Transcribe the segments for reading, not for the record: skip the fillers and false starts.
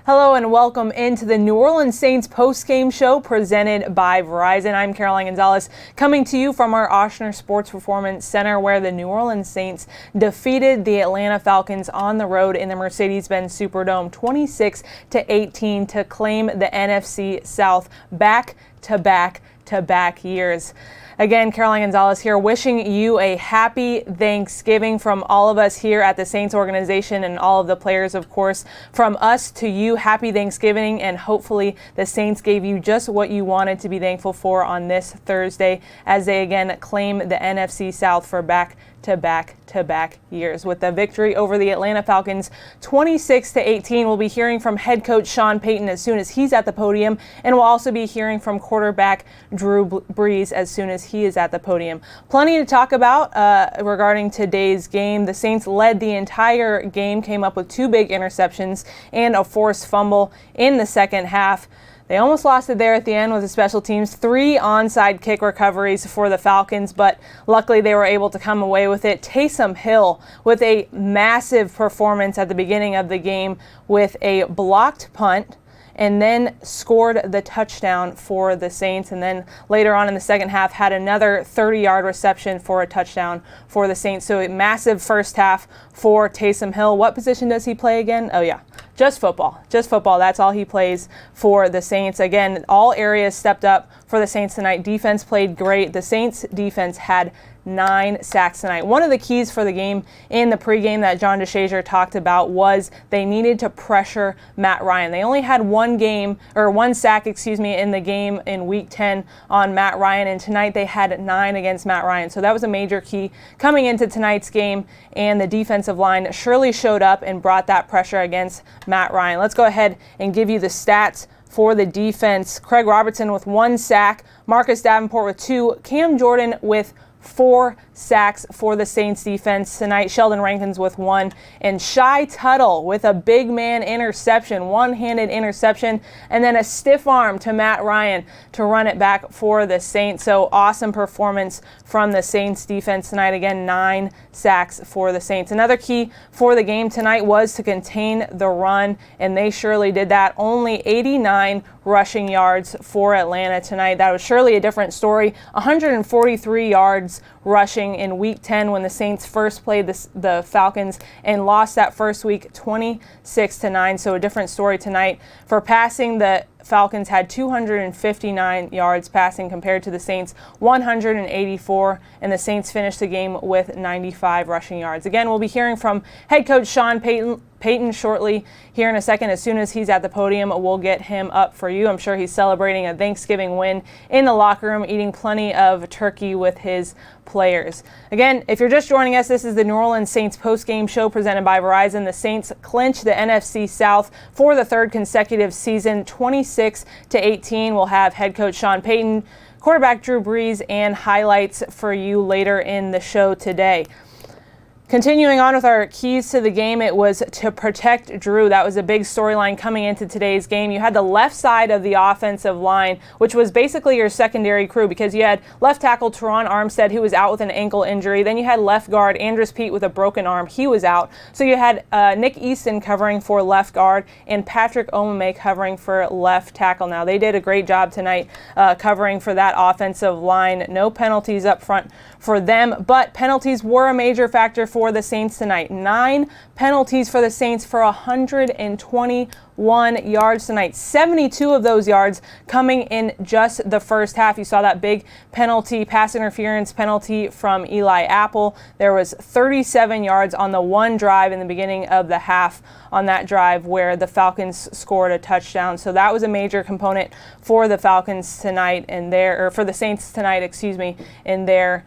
Hello and welcome into the New Orleans Saints Postgame Show presented by Verizon. I'm Caroline Gonzalez coming to you from our Ochsner Sports Performance Center, where the New Orleans Saints defeated the Atlanta Falcons on the road in the Mercedes-Benz Superdome 26-18 to claim the NFC South back-to-back years. Again, Caroline Gonzalez here, wishing you a happy Thanksgiving from all of us here at the Saints organization and all of the players, of course. From us to you, happy Thanksgiving, and hopefully the Saints gave you just what you wanted to be thankful for on this Thursday as they again claim the NFC South for back-to-back years. With the victory over the Atlanta Falcons 26-18, we'll be hearing from head coach Sean Payton as soon as he's at the podium, and we'll also be hearing from quarterback Drew Brees as soon as he is at the podium. Plenty to talk about regarding today's game. The Saints led the entire game, came up with 2 big interceptions and a forced fumble in the second half. They almost lost it there at the end with the special teams. 3 onside kick recoveries for the Falcons, but luckily they were able to come away with it. Taysom Hill with a massive performance at the beginning of the game with a blocked punt, and then scored the touchdown for the Saints. And then later on in the second half had another 30-yard reception for a touchdown for the Saints. So a massive first half for Taysom Hill. What position does he play again? Oh yeah, just football. Just football. That's all he plays for the Saints. Again, all areas stepped up for the Saints tonight. Defense played great. The Saints defense had 9 sacks tonight. One of the keys for the game in the pregame that John DeShazer talked about was they needed to pressure Matt Ryan. They only had one sack in the game in week 10 on Matt Ryan, and tonight they had 9 against Matt Ryan. So that was a major key coming into tonight's game, and the defensive line surely showed up and brought that pressure against Matt Ryan. Let's go ahead and give you the stats for the defense. Craig Robertson with 1 sack, Marcus Davenport with 2, Cam Jordan with 4 sacks for the Saints defense tonight. Sheldon Rankins with 1, and Shy Tuttle with a big man interception, one-handed interception, and then a stiff arm to Matt Ryan to run it back for the Saints. So awesome performance from the Saints defense tonight. Again, 9 sacks for the Saints. Another key for the game tonight was to contain the run, and they surely did that. Only 89 rushing yards for Atlanta tonight. That was surely a different story. 143 yards rushing in week 10 when the Saints first played the Falcons and lost that first week 26-9. So a different story tonight. For passing, the Falcons had 259 yards passing compared to the Saints 184, and the Saints finished the game with 95 rushing yards. Again, we'll be hearing from head coach Sean Payton shortly here in a second. As soon as he's at the podium, we'll get him up for you. I'm sure he's celebrating a Thanksgiving win in the locker room, eating plenty of turkey with his players. Again, if you're just joining us, this is the New Orleans Saints Postgame Show presented by Verizon. The Saints clinch the NFC South for the 3rd consecutive season, 26-18. We'll have head coach Sean Payton, quarterback Drew Brees, and highlights for you later in the show today. Continuing on with our keys to the game, it was to protect Drew. That was a big storyline coming into today's game. You had the left side of the offensive line, which was basically your secondary crew, because you had left tackle Teron Armstead, who was out with an ankle injury. Then you had left guard Andrus Peat with a broken arm. He was out. So you had Nick Easton covering for left guard and Patrick Omame covering for left tackle. Now, they did a great job tonight covering for that offensive line. No penalties up front for them, but penalties were a major factor for the Saints tonight. 9 penalties for the Saints for 121 yards tonight. 72 of those yards coming in just the first half. You saw that big penalty, pass interference penalty from Eli Apple. There was 37 yards on the one drive in the beginning of the half on that drive where the Falcons scored a touchdown. So that was a major component for the Falcons tonight for the Saints tonight, in their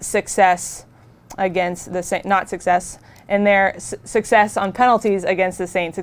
success against the Saints, in their success on penalties against the Saints,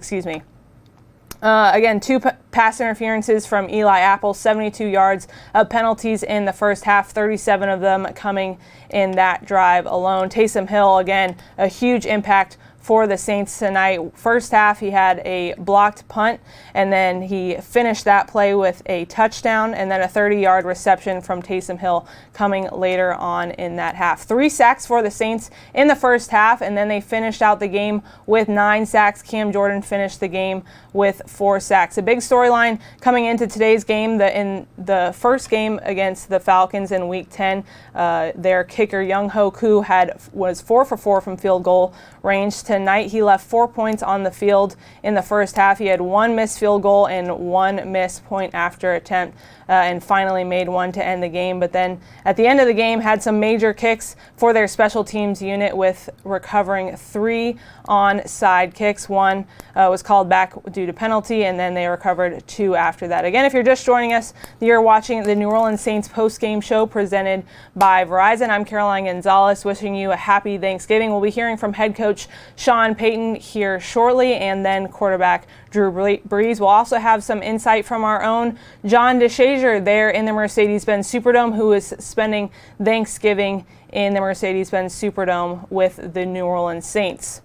Again, 2 pass interferences from Eli Apple, 72 yards of penalties in the first half, 37 of them coming in that drive alone. Taysom Hill, again, a huge impact for the Saints tonight. First half, he had a blocked punt, and then he finished that play with a touchdown, and then a 30-yard reception from Taysom Hill coming later on in that half. 3 sacks for the Saints in the first half, and then they finished out the game with 9 sacks. Cam Jordan finished the game with 4 sacks. A big storyline coming into today's game, in the first game against the Falcons in Week 10, their kicker Younghoe Koo was 4 for 4 from field goal range. Tonight he left 4 points on the field in the first half. He had 1 missed field goal and 1 missed point after attempt, and finally made 1 to end the game. But then at the end of the game had some major kicks for their special teams unit, with recovering 3 onside kicks. 1 was called back due to penalty, and then they recovered 2 after that. Again, if you're just joining us, you're watching the New Orleans Saints Postgame Show presented by Verizon. I'm Caroline Gonzalez, wishing you a happy Thanksgiving. We'll be hearing from head coach Sean Payton here shortly, and then quarterback Drew Brees. We'll also have some insight from our own John DeShazer there in the Mercedes-Benz Superdome, who is spending Thanksgiving in the Mercedes-Benz Superdome with the New Orleans Saints.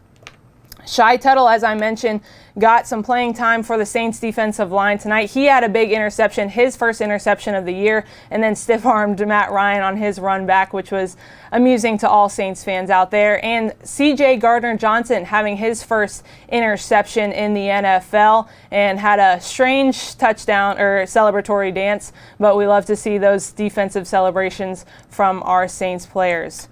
Shy Tuttle, as I mentioned, got some playing time for the Saints defensive line tonight. He had a big interception, his first interception of the year, and then stiff-armed Matt Ryan on his run back, which was amusing to all Saints fans out there. And C.J. Gardner-Johnson having his first interception in the NFL, and had a strange touchdown or celebratory dance, but we love to see those defensive celebrations from our Saints players.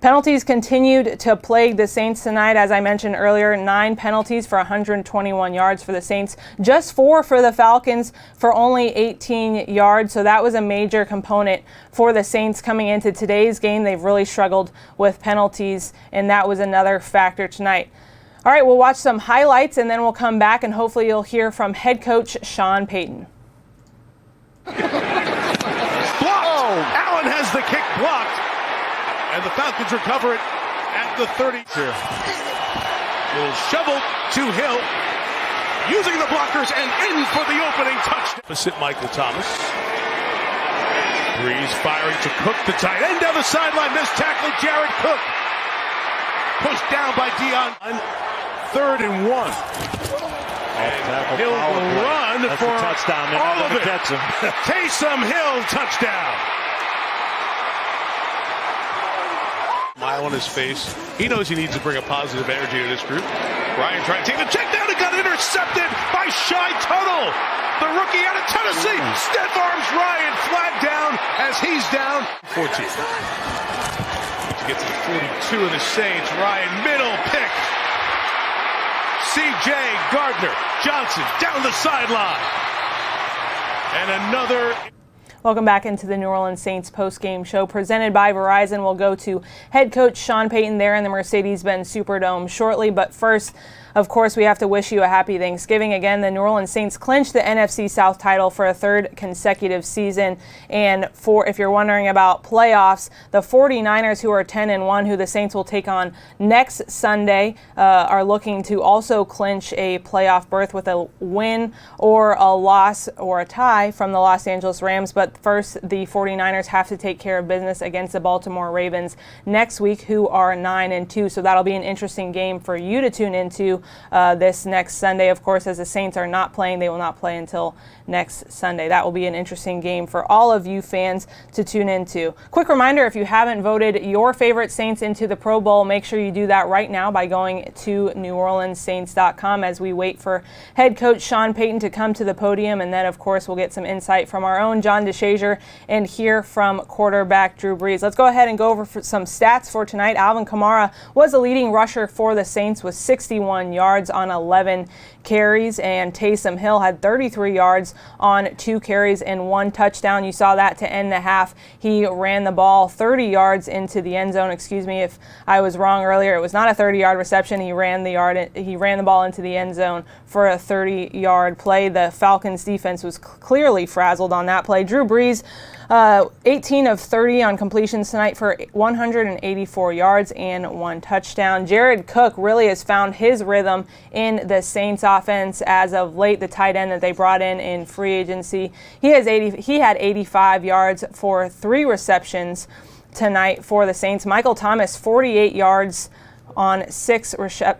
Penalties continued to plague the Saints tonight. As I mentioned earlier, 9 penalties for 121 yards for the Saints, just 4 for the Falcons for only 18 yards. So that was a major component for the Saints coming into today's game. They've really struggled with penalties, and that was another factor tonight. All right, we'll watch some highlights, and then we'll come back, and hopefully you'll hear from head coach Sean Payton. Blocked. Allen has the kick blocked. And the Falcons recover it at the 30. Little shovel to Hill, using the blockers and in for the opening touchdown. Opposite Michael Thomas. Brees firing to Cook, the tight end down the sideline. Missed tackle, Jared Cook. Pushed down by Dion. 3rd and 1. And Hill will run for a touchdown. All of it. Taysom Hill, touchdown. Smile on his face. He knows he needs to bring a positive energy to this group. Ryan trying to take the check down and got intercepted by Shy Tuttle. The rookie out of Tennessee. Stiff arms Ryan, flag down as he's down. 14. To get to the 42 of the Saints. Ryan, middle pick. C.J. Gardner-Johnson down the sideline. And another... Welcome back into the New Orleans Saints postgame show presented by Verizon. We'll go to head coach Sean Payton there in the Mercedes-Benz Superdome shortly. But first, of course, we have to wish you a happy Thanksgiving. Again, the New Orleans Saints clinched the NFC South title for a 3rd consecutive season. And if you're wondering about playoffs, the 49ers, who are 10-1, who the Saints will take on next Sunday, are looking to also clinch a playoff berth with a win or a loss or a tie from the Los Angeles Rams. But first, the 49ers have to take care of business against the Baltimore Ravens next week, who are 9-2. So that'll be an interesting game for you to tune into this next Sunday. Of course, as the Saints are not playing, they will not play until next Sunday. That will be an interesting game for all of you fans to tune into. Quick reminder, if you haven't voted your favorite Saints into the Pro Bowl, make sure you do that right now by going to NewOrleansSaints.com as we wait for head coach Sean Payton to come to the podium. And then, of course, we'll get some insight from our own John DeShazer and hear from quarterback Drew Brees. Let's go ahead and go over some stats for tonight. Alvin Kamara was the leading rusher for the Saints with 61 yards on 11 carries, and Taysom Hill had 33 yards on 2 carries and 1 touchdown. You saw that to end the half. He ran the ball 30 yards into the end zone. Excuse me if I was wrong earlier. It was not a 30-yard reception. He ran the ball into the end zone for a 30-yard play. The Falcons defense was clearly frazzled on that play. Drew Brees, 18 of 30 on completions tonight for 184 yards and 1 touchdown. Jared Cook really has found his rhythm in the Saints offense as of late, the tight end that they brought in free agency. He had 85 yards for 3 receptions tonight for the Saints. Michael Thomas, 48 yards on 6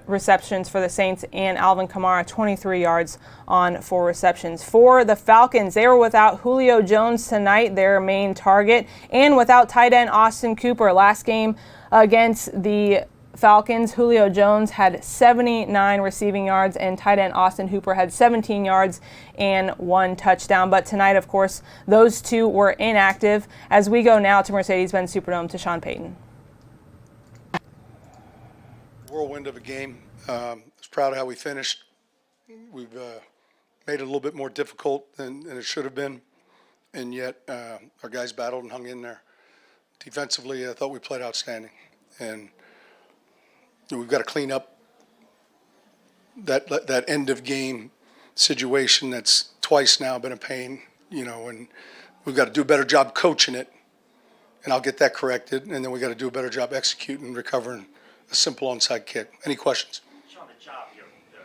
receptions for the Saints, and Alvin Kamara 23 yards on 4 receptions. For the Falcons, they were without Julio Jones tonight, their main target, and without tight end Austin Cooper. Last game against the Falcons, Julio Jones had 79 receiving yards, and tight end Austin Hooper had 17 yards and 1 touchdown. But tonight, of course, those two were inactive. As we go now to Mercedes-Benz Superdome to Sean Payton. Whirlwind of a game. I was proud of how we finished. We've made it a little bit more difficult than it should have been, and yet our guys battled and hung in there. Defensively, I thought we played outstanding, and we've got to clean up that end of game situation that's twice now been a pain, and we've got to do a better job coaching it, and I'll get that corrected, and then we got to do a better job executing and recovering a simple onside kick. Any questions? Sean, the job here, the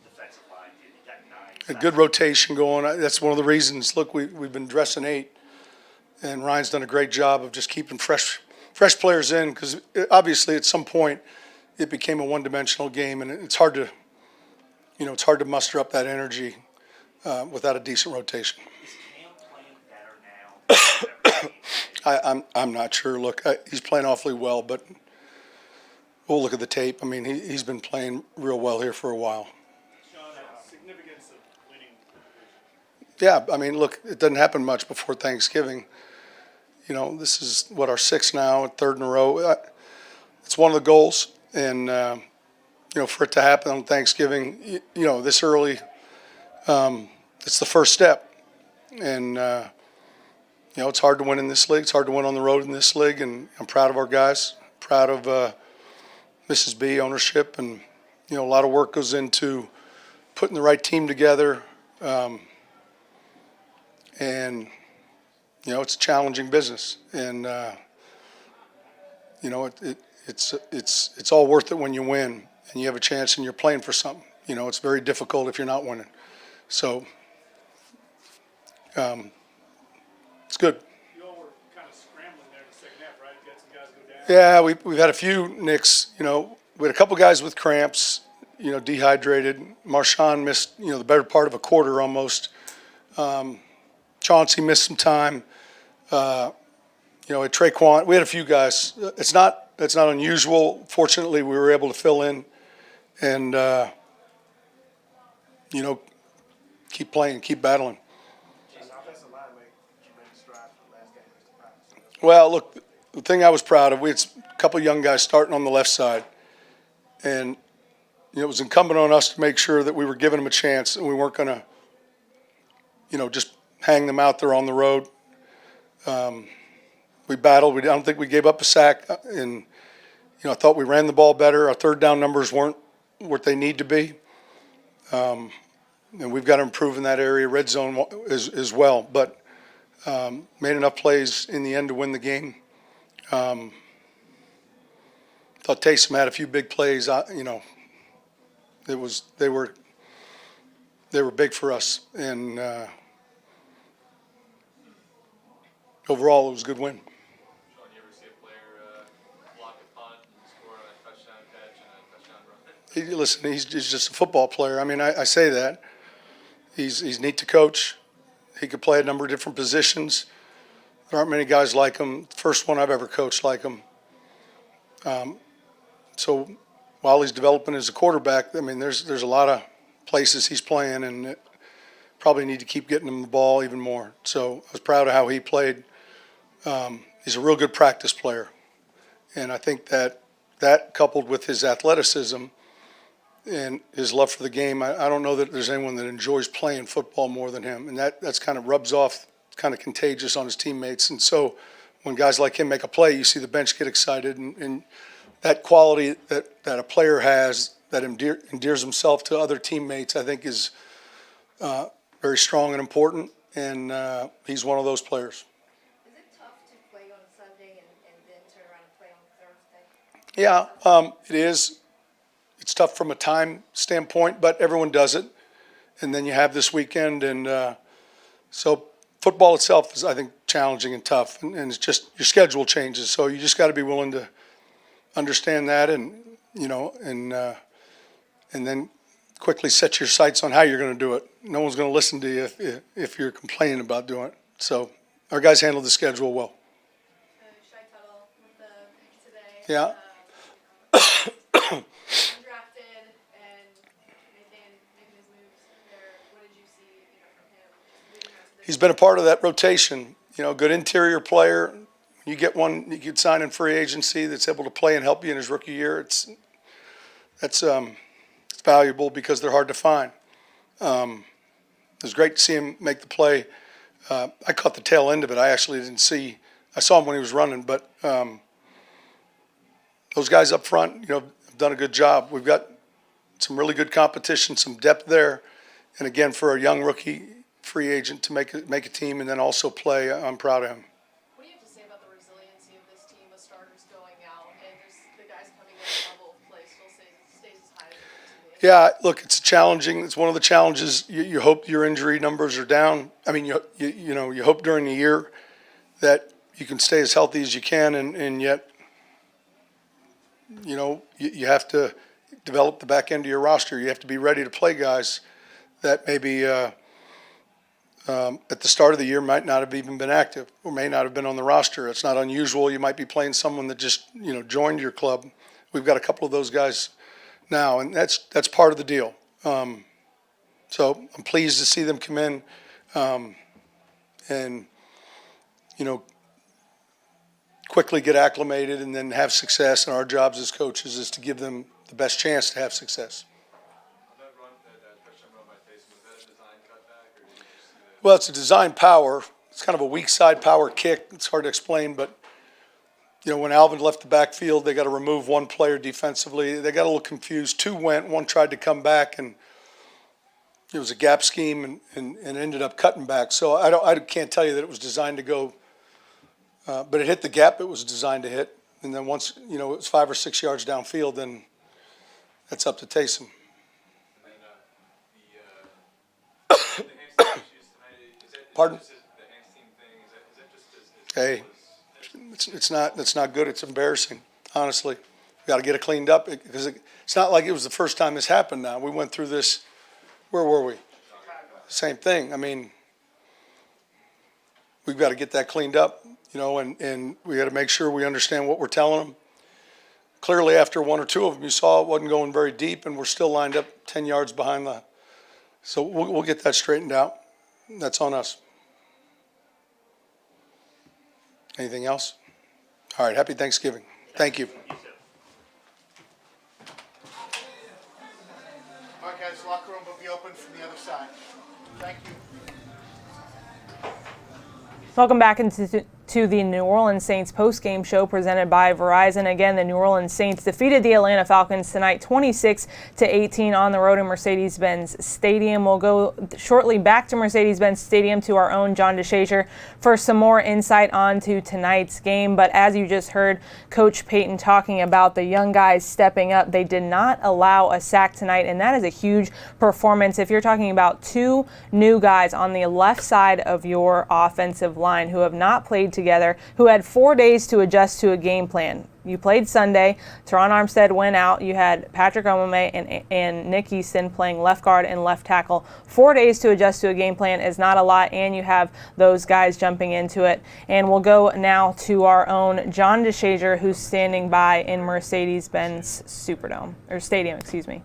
defensive line, you got 9. A good rotation going. That's one of the reasons. Look, we've been dressing 8, and Ryan's done a great job of just keeping fresh players in, because obviously at some point it became a one-dimensional game, and it's hard to muster up that energy without a decent rotation. Is Cam playing better now? I'm not sure. Look, he's playing awfully well, but we'll look at the tape. I mean, he's been playing real well here for a while. Sean, significance of winning the division. Yeah, I mean, look, it doesn't happen much before Thanksgiving. This is, our 6th now, 3rd in a row. It's one of the goals, and, for it to happen on Thanksgiving, this early, it's the first step. And, it's hard to win in this league. It's hard to win on the road in this league, and I'm proud of our guys, proud of Mrs. B, ownership, and a lot of work goes into putting the right team together, and it's a challenging business, and it's all worth it when you win and you have a chance and you're playing for something. It's very difficult if you're not winning, so it's good. Yeah, we've had a few nicks. We had a couple guys with cramps, dehydrated. Marshawn missed, the better part of a quarter almost. Chauncey missed some time. At Traquan, we had a few guys. That's not unusual. Fortunately, we were able to fill in and, keep playing, keep battling. Well, look, the thing I was proud of, we had a couple of young guys starting on the left side, and it was incumbent on us to make sure that we were giving them a chance, and we weren't going to, just hang them out there on the road. We battled. I don't think we gave up a sack, and I thought we ran the ball better. Our third down numbers weren't what they need to be, and we've got to improve in that area. Red zone as well, but made enough plays in the end to win the game. Thought Taysom had a few big plays. They were big for us, and overall it was a good win. Sean, you ever see a player block a punt and score a touchdown catch and a touchdown run? Listen, he's just a football player. I mean, I say that. He's neat to coach. He could play a number of different positions. There aren't many guys like him. First one I've ever coached like him. So while he's developing as a quarterback, I mean, there's a lot of places he's playing, and probably need to keep getting him the ball even more. So I was proud of how he played. He's a real good practice player, and I think that coupled with his athleticism and his love for the game, I don't know that there's anyone that enjoys playing football more than him, and that's kind of rubs off, kind of contagious on his teammates. And so when guys like him make a play, you see the bench get excited, and that quality that a player has that endears himself to other teammates, I think is very strong and important, and he's one of those players. Is it tough to play on Sunday and then turn around and play on Thursday? Yeah, it is. It's tough from a time standpoint, but everyone does it. And then you have this weekend, and so football itself is, I think, challenging and tough, and it's just your schedule changes, so you just got to be willing to understand that and and then quickly set your sights on how you're going to do it. No one's going to listen to you if you're complaining about doing it. So our guys handled the schedule well. Shy Tuttle with the pick today. Yeah. Undrafted and making his moves there. What did you see from him leading up to this? He's been a part of that rotation. Good interior player. You get one you could sign in free agency that's able to play and help you in his rookie year. It's valuable because they're hard to find. It was great to see him make the play. I caught the tail end of it. I actually didn't see. I saw him when he was running, but those guys up front, have done a good job. We've got some really good competition, some depth there, and again, for a young rookie free agent to make a team and then also play, I'm proud of him. What do you have to say about the resiliency of this team with starters going out and just the guys coming in the level of play still stays as high as it needs to be? Yeah, look, it's one of the challenges. You hope your injury numbers are down. I mean, you hope during the year that you can stay as healthy as you can, and yet, you have to develop the back end of your roster. You have to be ready to play guys that maybe at the start of the year might not have even been active or may not have been on the roster. It's not unusual. You might be playing someone that just joined your club. We've got a couple of those guys now, and that's part of the deal. So I'm pleased to see them come in, and quickly get acclimated and then have success. And our jobs as coaches is to give them the best chance to have success. On that run, that touchdown run by Taysom, was that a design cutback, or did you just see that? Well, it's a design power. It's kind of a weak side power kick. It's hard to explain, but when Alvin left the backfield, they got to remove one player defensively. They got a little confused. Two went, one tried to come back, and it was a gap scheme and ended up cutting back. So I can't tell you that it was designed to go, but it hit the gap it was designed to hit. And then once, it was 5 or 6 yards downfield, then that's up to Taysom. And then the hamstring issues tonight, is that Pardon? Just the hamstring thing? Is that just as Hey, it's not good. It's embarrassing, honestly. We got to get it cleaned up because it's not like it was the first time this happened now. We went through this, where were we? Same thing. I mean, we've got to get that cleaned up, and we got to make sure we understand what we're telling them. Clearly, after one or two of them, you saw it wasn't going very deep, and we're still lined up 10 yards behind the. So we'll get that straightened out. That's on us. Anything else? All right. Happy Thanksgiving. Thank you. All right, guys, locker room will be open from the other side. Thank you. Welcome back into the New Orleans Saints Postgame Show presented by Verizon. Again, the New Orleans Saints defeated the Atlanta Falcons tonight 26-18 on the road in Mercedes-Benz Stadium. We'll go shortly back to Mercedes-Benz Stadium to our own John DeShazer for some more insight onto tonight's game. But as you just heard Coach Payton talking about the young guys stepping up, they did not allow a sack tonight, and that is a huge performance. If you're talking about two new guys on the left side of your offensive line who have not played together, who had 4 days to adjust to a game plan. You played Sunday. Teron Armstead went out. You had Patrick Omame and Nick Easton playing left guard and left tackle. 4 days to adjust to a game plan is not a lot, and you have those guys jumping into it. And we'll go now to our own John DeShazer, who's standing by in Mercedes-Benz Superdome, or Stadium, excuse me.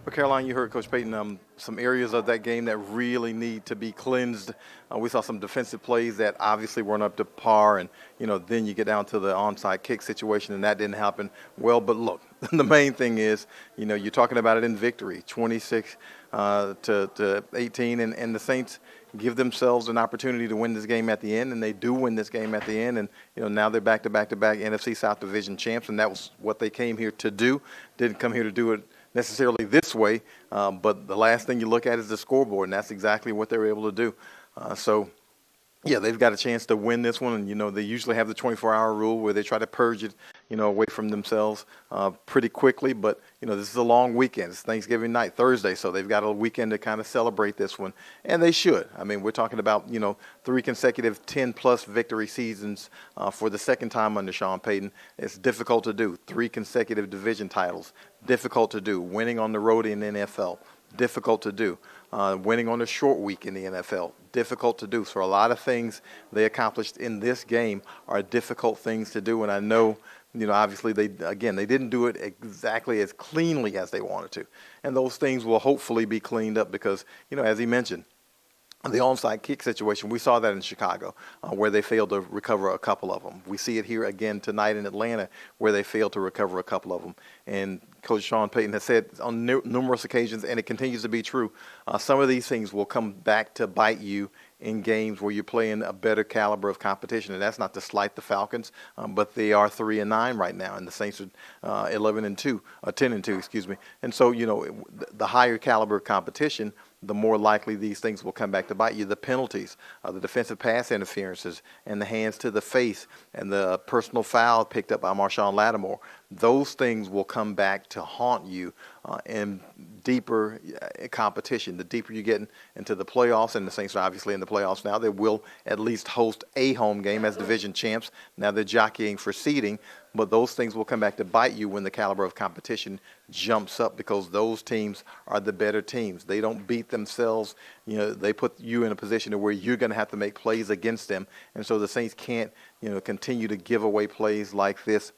Well, Caroline, you heard Coach Payton, some areas of that game that really need to be cleansed. We saw some defensive plays that obviously weren't up to par, and, then you get down to the onside kick situation, and that didn't happen well. But look, the main thing is, you're talking about it in victory, 26 to 18, and the Saints give themselves an opportunity to win this game at the end, and they do win this game at the end. And, now they're back-to-back NFC South Division champs, and that was what they came here to do. Didn't come here to do it necessarily this way, but the last thing you look at is the scoreboard, and that's exactly what they were able to do. So, yeah, they've got a chance to win this one, and, they usually have the 24-hour rule where they try to purge it, away from themselves pretty quickly. But, this is a long weekend. It's Thanksgiving night, Thursday, so they've got a weekend to kind of celebrate this one, and they should. I mean, we're talking about, 3 consecutive 10-plus victory seasons for the second time under Sean Payton. It's difficult to do. 3 consecutive division titles, difficult to do. Winning on the road in the NFL, difficult to do. Winning on a short week in the NFL, difficult to do. So a lot of things they accomplished in this game are difficult things to do, and I know, obviously they didn't do it exactly as cleanly as they wanted to. And those things will hopefully be cleaned up because, as he mentioned, the onside kick situation, we saw that in Chicago where they failed to recover a couple of them. We see it here again tonight in Atlanta where they failed to recover a couple of them. And Coach Sean Payton has said on numerous occasions, and it continues to be true, some of these things will come back to bite you in games where you're playing a better caliber of competition. And that's not to slight the Falcons, but they are 3-9 right now, and the Saints are 10-2, excuse me. And so, the higher caliber of competition, the more likely these things will come back to bite you. The penalties, the defensive pass interferences, and the hands to the face, and the personal foul picked up by Marshawn Lattimore, those things will come back to haunt you in deeper competition. The deeper you get into the playoffs, and the Saints are obviously in the playoffs now, they will at least host a home game as division champs. Now they're jockeying for seeding, but those things will come back to bite you when the caliber of competition jumps up because those teams are the better teams. They don't beat themselves. They put you in a position where you're going to have to make plays against them. And so the Saints can't, continue to give away plays like this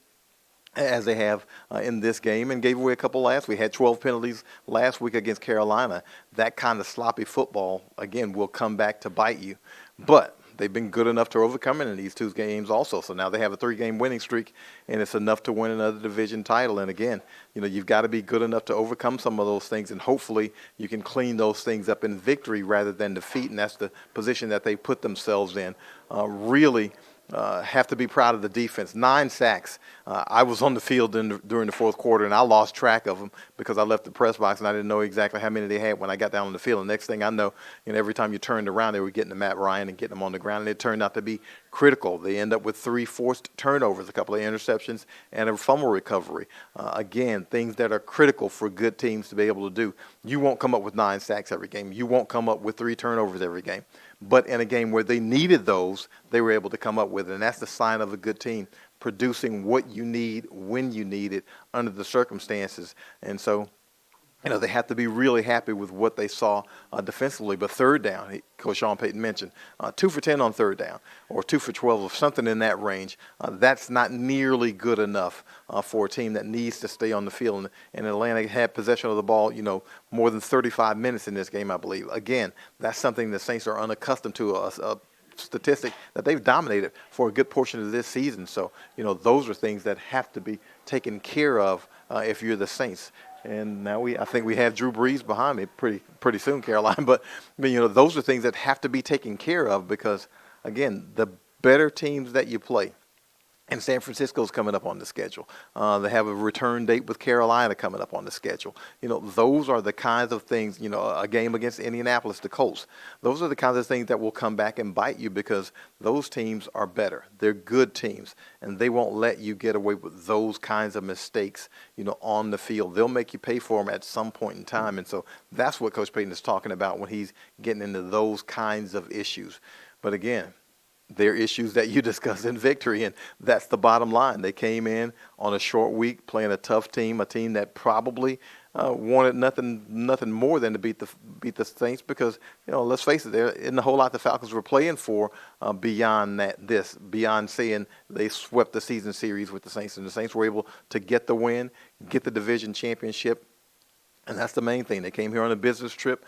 as they have in this game, and gave away a couple last week. Had 12 penalties last week against Carolina. That kind of sloppy football, again, will come back to bite you. But they've been good enough to overcome it in these 2 games also. So now they have a 3-game winning streak, and it's enough to win another division title. And again, you've got to be good enough to overcome some of those things, and hopefully you can clean those things up in victory rather than defeat. And that's the position that they put themselves in. Really have to be proud of the defense. 9 sacks. I was on the field during the fourth quarter, and I lost track of them because I left the press box, and I didn't know exactly how many they had when I got down on the field. And next thing I know, every time you turned around, they were getting to Matt Ryan and getting them on the ground, and it turned out to be critical. They end up with 3 forced turnovers, a couple of interceptions, and a fumble recovery. Again, things that are critical for good teams to be able to do. You won't come up with 9 sacks every game. You won't come up with 3 turnovers every game. But in a game where they needed those, they were able to come up with it. And that's the sign of a good team, producing what you need when you need it under the circumstances. And so, they have to be really happy with what they saw defensively. But third down, Coach Sean Payton mentioned, 2 for 10 on third down, or 2 for 12, or something in that range. That's not nearly good enough for a team that needs to stay on the field. And Atlanta had possession of the ball, more than 35 minutes in this game, I believe. Again, that's something the Saints are unaccustomed to, a statistic that they've dominated for a good portion of this season. So, those are things that have to be taken care of if you're the Saints. And now I think we have Drew Brees behind me pretty soon, Caroline. But those are things that have to be taken care of because, again, the better teams that you play, and San Francisco's coming up on the schedule. They have a return date with Carolina coming up on the schedule. Those are the kinds of things, a game against Indianapolis, the Colts. Those are the kinds of things that will come back and bite you because those teams are better. They're good teams, and they won't let you get away with those kinds of mistakes, on the field. They'll make you pay for them at some point in time. And so that's what Coach Payton is talking about when he's getting into those kinds of issues. But again, they're issues that you discuss in victory, and that's the bottom line. They came in on a short week playing a tough team, a team that probably wanted nothing more than to beat the Saints because, let's face it, there isn't a whole lot the Falcons were playing for beyond beyond saying they swept the season series with the Saints, and the Saints were able to get the win, get the division championship. And that's the main thing. They came here on a business trip,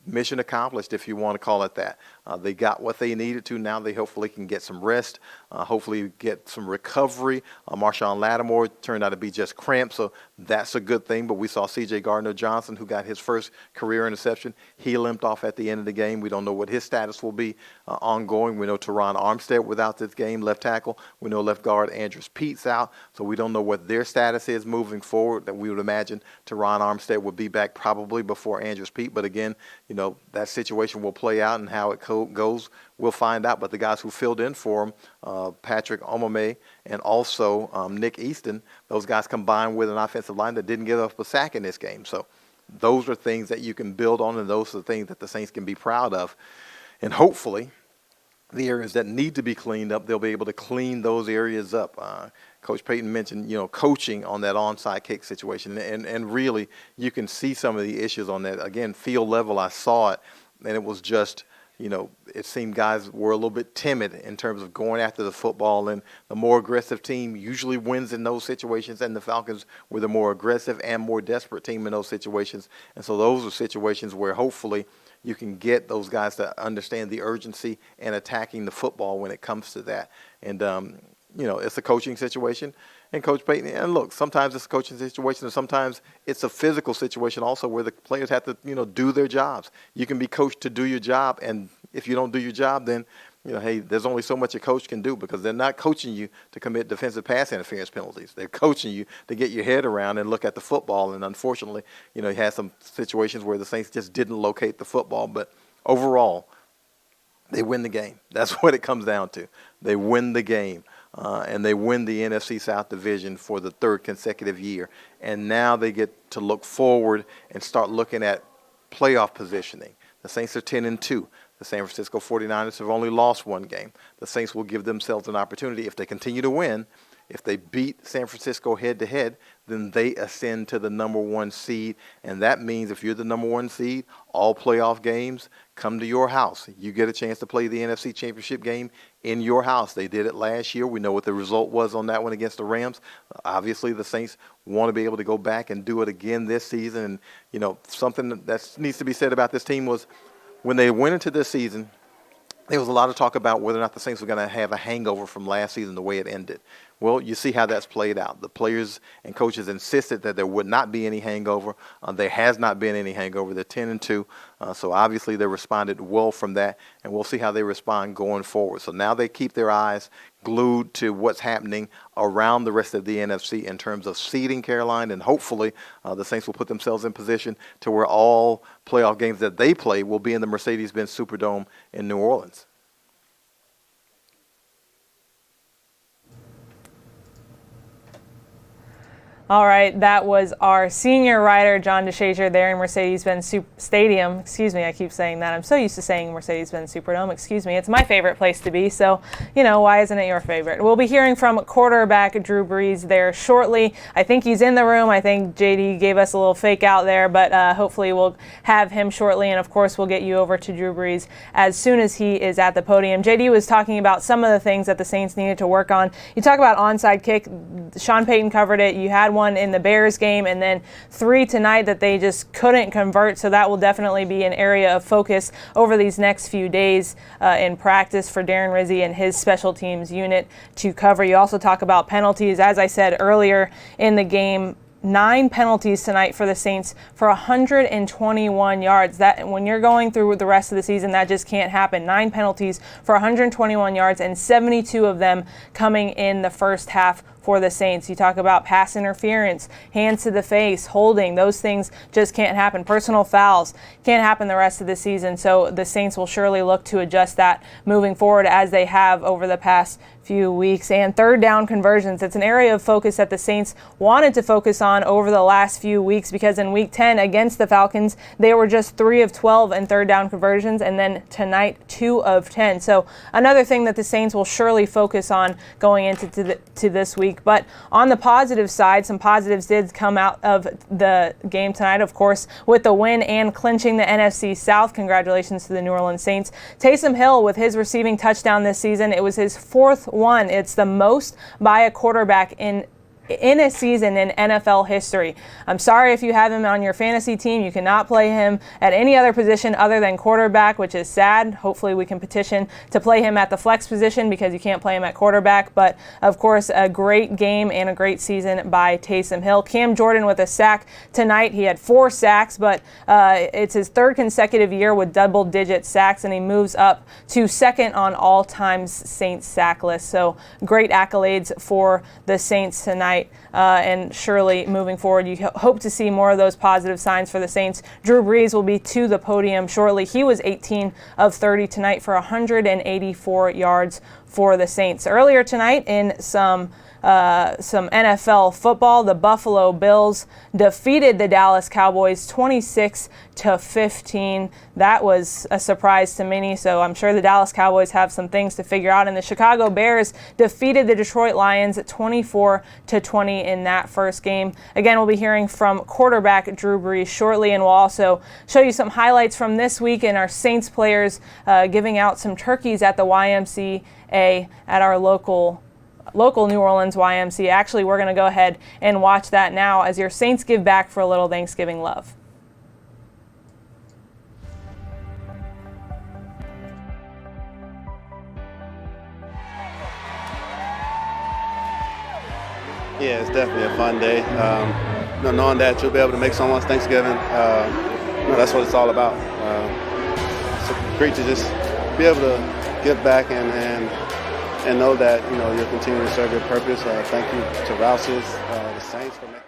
mission accomplished, if you want to call it that. They got what they needed to. Now they hopefully can get some rest, hopefully get some recovery. Marshawn Lattimore turned out to be just cramped, so that's a good thing. But we saw C.J. Gardner-Johnson, who got his first career interception. He limped off at the end of the game. We don't know what his status will be ongoing. We know Teron Armstead without this game, left tackle. We know left guard Andrews Pete's out, so we don't know what their status is moving forward. That we would imagine Teron Armstead Armstead would be back probably before Andrews Pete. But again, that situation will play out, and how it goes, we'll find out. But the guys who filled in for him, Patrick Omame and also Nick Easton, those guys combined with an offensive line that didn't give up a sack in this game. So those are things that you can build on, and those are the things that the Saints can be proud of. And hopefully the areas that need to be cleaned up, they'll be able to clean those areas up. Coach Payton mentioned, coaching on that onside kick situation, and really you can see some of the issues on that. Again, field level, I saw it, and it was just, it seemed guys were a little bit timid in terms of going after the football, and the more aggressive team usually wins in those situations, and the Falcons were the more aggressive and more desperate team in those situations. And so those are situations where hopefully you can get those guys to understand the urgency and attacking the football when it comes to that. And, it's a coaching situation. And Coach Payton, and look, sometimes it's a coaching situation, and sometimes it's a physical situation also where the players have to, do their jobs. You can be coached to do your job, and if you don't do your job, then, hey, there's only so much a coach can do, because they're not coaching you to commit defensive pass interference penalties. They're coaching you to get your head around and look at the football. And unfortunately, you had some situations where the Saints just didn't locate the football. But overall, they win the game. That's what it comes down to. They win the game. And they win the NFC South division for the third consecutive year. And now they get to look forward and start looking at playoff positioning. The Saints are 10-2. The San Francisco 49ers have only lost one game. The Saints will give themselves an opportunity, if they continue to win, if they beat San Francisco head-to-head, then they ascend to the number 1 seed. And that means if you're the number 1 seed, all playoff games come to your house. You get a chance to play the NFC Championship game in your house. They did it last year. We know what the result was on that one against the Rams. Obviously, the Saints want to be able to go back and do it again this season. And, something that needs to be said about this team was when they went into this season, there was a lot of talk about whether or not the Saints were going to have a hangover from last season, the way it ended. Well, you see how that's played out. The players and coaches insisted that there would not be any hangover. There has not been any hangover. They're 10-2. So obviously they responded well from that, and we'll see how they respond going forward. So now they keep their eyes glued to what's happening around the rest of the NFC in terms of seeding Carolina, and hopefully the Saints will put themselves in position to where all playoff games that they play will be in the Mercedes-Benz Superdome in New Orleans. All right, that was our senior writer, John DeShazer, there in Mercedes-Benz Stadium. Excuse me, I keep saying that. I'm so used to saying Mercedes-Benz Superdome. Excuse me, it's my favorite place to be, so, why isn't it your favorite? We'll be hearing from quarterback Drew Brees there shortly. I think he's in the room. I think JD gave us a little fake out there, but hopefully we'll have him shortly, and of course we'll get you over to Drew Brees as soon as he is at the podium. JD was talking about some of the things that the Saints needed to work on. You talk about onside kick. Sean Payton covered it. You had one in the Bears game, and then 3 tonight that they just couldn't convert. So that will definitely be an area of focus over these next few days in practice for Darren Rizzi and his special teams unit to cover. You also talk about penalties. As I said earlier in the game, 9 penalties tonight for the Saints for 121 yards. That, when you're going through the rest of the season, that just can't happen. 9 penalties for 121 yards, and 72 of them coming in the first half for the Saints. You talk about pass interference, hands to the face, holding. Those things just can't happen. Personal fouls can't happen the rest of the season. So the Saints will surely look to adjust that moving forward, as they have over the past few weeks. And third down conversions. It's an area of focus that the Saints wanted to focus on over the last few weeks, because in Week 10 against the Falcons, they were just 3 of 12 in third down conversions, and then tonight 2 of 10. So another thing that the Saints will surely focus on going into this week. But on the positive side, some positives did come out of the game tonight, of course, with the win and clinching the NFC South. Congratulations to the New Orleans Saints. Taysom Hill with his receiving touchdown this season. It was his 4th one. It's the most by a quarterback in a season in NFL history. I'm sorry if you have him on your fantasy team. You cannot play him at any other position other than quarterback, which is sad. Hopefully we can petition to play him at the flex position, because you can't play him at quarterback. But of course, a great game and a great season by Taysom Hill. Cam Jordan with a sack tonight. He had 4 sacks, but it's his 3rd consecutive year with double-digit sacks, and he moves up to 2nd on all-time Saints sack list. So great accolades for the Saints tonight. tonight, and surely moving forward, you hope to see more of those positive signs for the Saints. Drew Brees will be to the podium shortly. He was 18 of 30 tonight for 184 yards for the Saints. Earlier tonight in some NFL football, the Buffalo Bills defeated the Dallas Cowboys 26-15. That was a surprise to many, so I'm sure the Dallas Cowboys have some things to figure out. And the Chicago Bears defeated the Detroit Lions 24-20 in that first game. Again, we'll be hearing from quarterback Drew Brees shortly, and we'll also show you some highlights from this week and our Saints players giving out some turkeys at the YMCA at our local New Orleans YMCA. Actually, we're going to go ahead and watch that now as your Saints give back for a little Thanksgiving love. Yeah, it's definitely a fun day. Knowing that you'll be able to make someone's Thanksgiving, that's what it's all about. So great to just be able to give back and know that you're continuing to serve your purpose. Thank you to Rouse's, the Saints for making.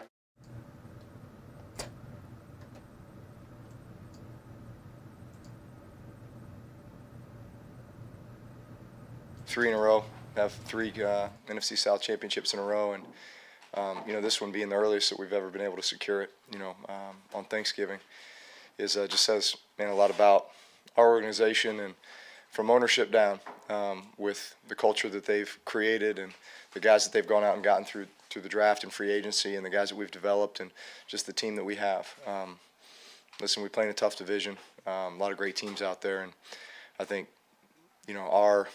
3 in a row. Have 3 NFC South championships in a row, and this one being the earliest that we've ever been able to secure it. On Thanksgiving, is just says a lot about our organization and from ownership down, with the culture that they've created and the guys that they've gone out and gotten through the draft and free agency, and the guys that we've developed, and just the team that we have. Listen, we play in a tough division, a lot of great teams out there, and I think our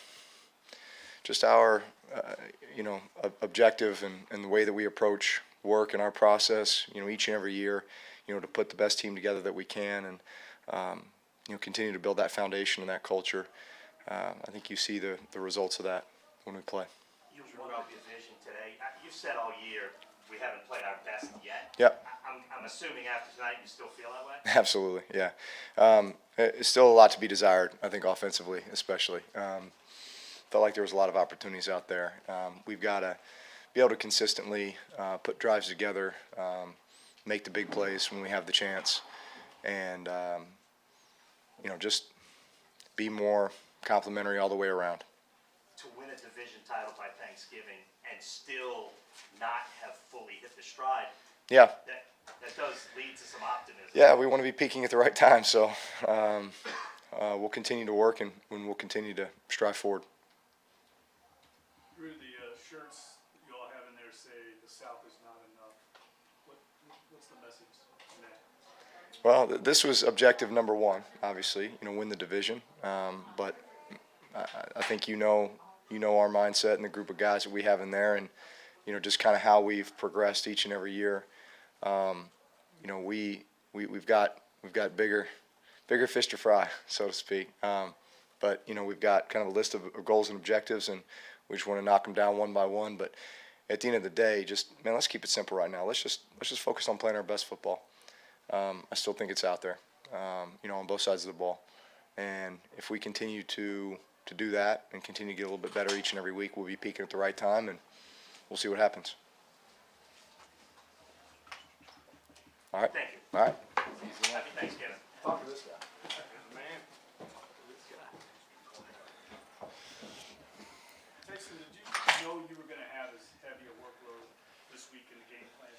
objective and the way that we approach work and our process, each and every year, to put the best team together that we can, and continue to build that foundation and that culture. I think you see the results of that when we play. You wrote out your vision today. You've said all year we haven't played our best yet. Yep. I'm assuming after tonight you still feel that way? Absolutely, yeah. It's still a lot to be desired, I think, offensively especially. Felt like there was a lot of opportunities out there. We've got to be able to consistently put drives together, make the big plays when we have the chance, and just be more complimentary all the way around. To win a division title by Thanksgiving and still not have fully hit the stride. Yeah. That does lead to some optimism. Yeah, we want to be peaking at the right time, so we'll continue to work and we'll continue to strive forward. Drew, the shirts you all have in there say the South is not enough. What's the message in that? Well, this was objective number one, obviously, win the division. But I think you know our mindset and the group of guys that we have in there, and just kind of how we've progressed each and every year. We've got bigger fish to fry, so to speak. But we've got kind of a list of goals and objectives, and we just want to knock them down one by one. But at the end of the day, let's keep it simple right now. Let's just focus on playing our best football. I still think it's out there, on both sides of the ball. And if we continue to do that and continue to get a little bit better each and every week, we'll be peaking at the right time, and we'll see what happens. All right. Thank you. All right. Happy Thanksgiving. Talk to this guy. Taysom, did you know you were going to have as heavy a workload this week in the game plan?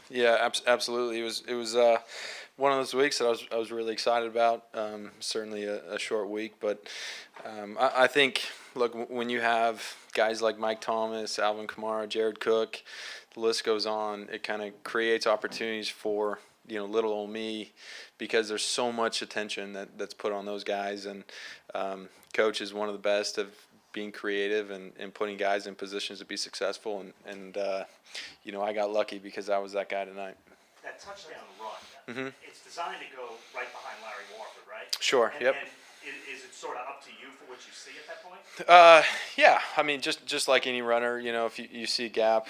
Yeah, absolutely. It was one of those weeks that I was really excited about. Certainly a short week, but I think, look, when you have guys like Mike Thomas, Alvin Kamara, Jared Cook, the list goes on, it kind of creates opportunities for little old me, because there's so much attention that's put on those guys, and coach is one of the best of being creative and putting guys in positions to be successful, and I got lucky because I was that guy tonight. That touchdown run, it's designed to go right behind Larry Warford, right? Sure. And, yep. And is it sort of up to you for what you see at that point? Yeah. I mean, just like any runner, if you see a gap,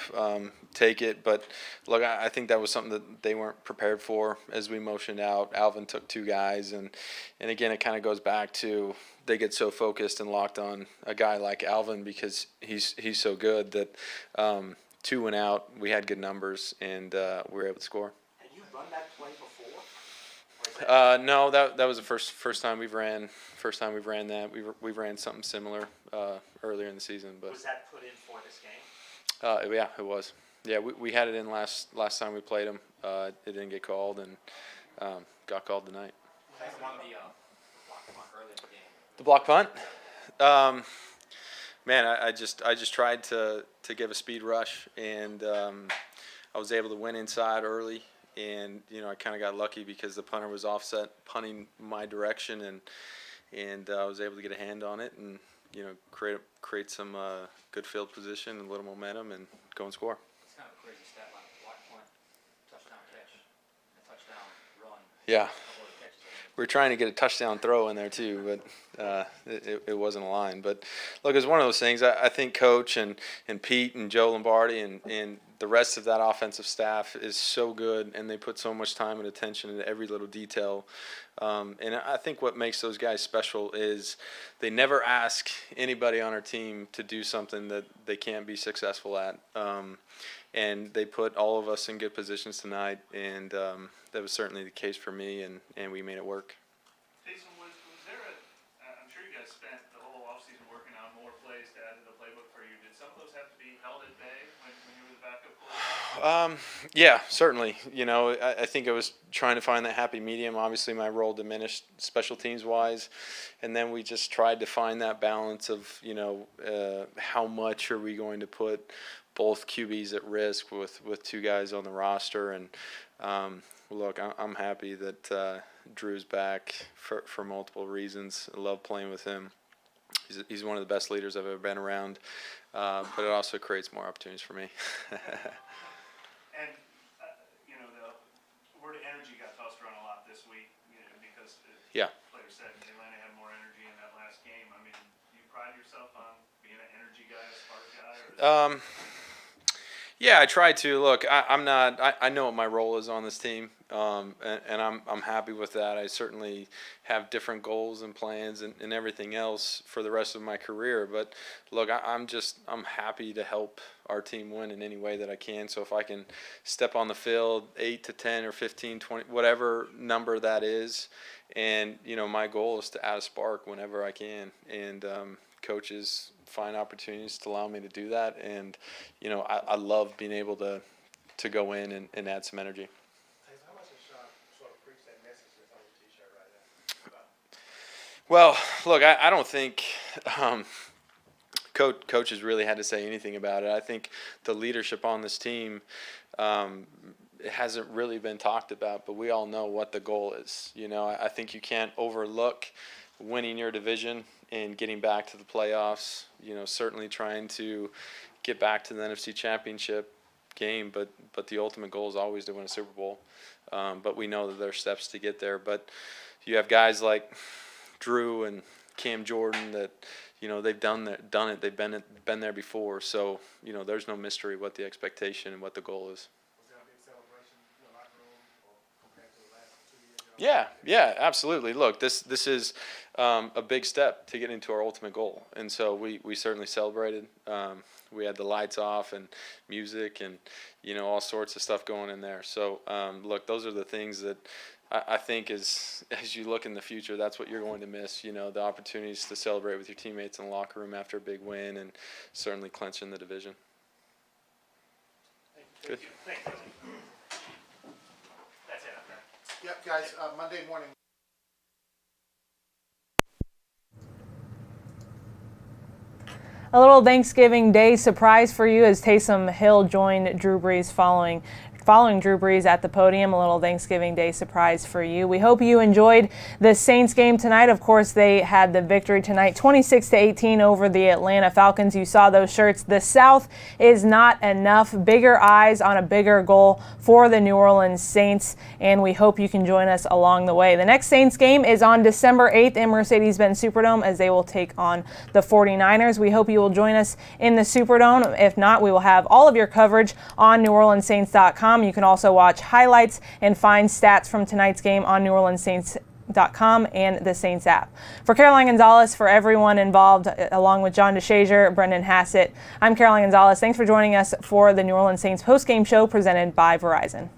take it. But look, I think that was something that they weren't prepared for as we motioned out. Alvin took 2 guys, and again, it kind of goes back to they get so focused and locked on a guy like Alvin because he's so good that 2 went out. We had good numbers, and we were able to score. Had you run that play before? No, that was the first time we've ran. First time we've ran that. We ran something similar earlier in the season. But was that put in for this game? Yeah, it was. Yeah, we had it in last time we played them. It didn't get called, and got called tonight. Who won the block punt early in the game? The block punt. Man, I just tried to give a speed rush, and I was able to win inside early, and I kind of got lucky because the punter was offset punting my direction, and I was able to get a hand on it and create some good field position, a little momentum, and go and score. It's kind of a crazy stat line: block punt, touchdown catch, and touchdown run. Yeah. We were trying to get a touchdown throw in there too, but it wasn't a line. But look, it's one of those things. I think Coach and Pete and Joe Lombardi and the rest of that offensive staff is so good, and they put so much time and attention into every little detail. And I think what makes those guys special is they never ask anybody on our team to do something that they can't be successful at. And they put all of us in good positions tonight, and that was certainly the case for me, and we made it work. Taysom, was there I'm sure you guys spent the whole offseason working on more plays to add to the playbook for you. Did some of those have to be held at bay when you were the backup quarterback? Yeah, certainly. I think I was trying to find that happy medium. Obviously, my role diminished special teams wise, and then we just tried to find that balance of how much are we going to put both QBs at risk with 2 guys on the roster. And look, I'm happy that Drew's back for multiple reasons. I love playing with him. He's one of the best leaders I've ever been around, but it also creates more opportunities for me. And the word energy got tossed around a lot this week, because players said Atlanta had more energy in that last game. I mean, do you pride yourself on being an energy guy, a spark guy? Yeah, I try to. Look, I'm not. I know what my role is on this team, and I'm happy with that. I certainly have different goals and plans and everything else for the rest of my career. But look, I'm happy to help our team win in any way that I can. So if I can step on the field 8 to 10 or 15, 20, whatever number that is, and my goal is to add a spark whenever I can. And coaches find opportunities to allow me to do that, and I love being able to go in and add some energy. How much does Sean sort of preach that message that's on the T-shirt right now? Well, look, I don't think coaches really had to say anything about it. I think the leadership on this team it hasn't really been talked about, but we all know what the goal is. I think you can't overlook winning your division and getting back to the playoffs, certainly trying to get back to the NFC Championship game, but the ultimate goal is always to win a Super Bowl. But we know that there are steps to get there. But you have guys like Drew and Cam Jordan that, they've done it. They've been there before. So, there's no mystery what the expectation and what the goal is. Yeah, absolutely. Look, this is a big step to get into our ultimate goal, and so we certainly celebrated. We had the lights off and music and all sorts of stuff going in there. So look, those are the things that I think as you look in the future, that's what you're going to miss. The opportunities to celebrate with your teammates in the locker room after a big win, and certainly clinching the division. Good. Thank you. That's it. Yep, guys. Monday morning. A little Thanksgiving Day surprise for you as Taysom Hill joined Drew Brees following Drew Brees at the podium. A little Thanksgiving Day surprise for you. We hope you enjoyed the Saints game tonight. Of course, they had the victory tonight, 26-18 over the Atlanta Falcons. You saw those shirts. The South is not enough. Bigger eyes on a bigger goal for the New Orleans Saints, and we hope you can join us along the way. The next Saints game is on December 8th in Mercedes-Benz Superdome as they will take on the 49ers. We hope you will join us in the Superdome. If not, we will have all of your coverage on NewOrleansSaints.com. You can also watch highlights and find stats from tonight's game on NewOrleansSaints Saints.com and the Saints app. For Caroline Gonzalez, for everyone involved, along with John DeShazer, Brendan Hassett, I'm Caroline Gonzalez. Thanks for joining us for the New Orleans Saints postgame show presented by Verizon.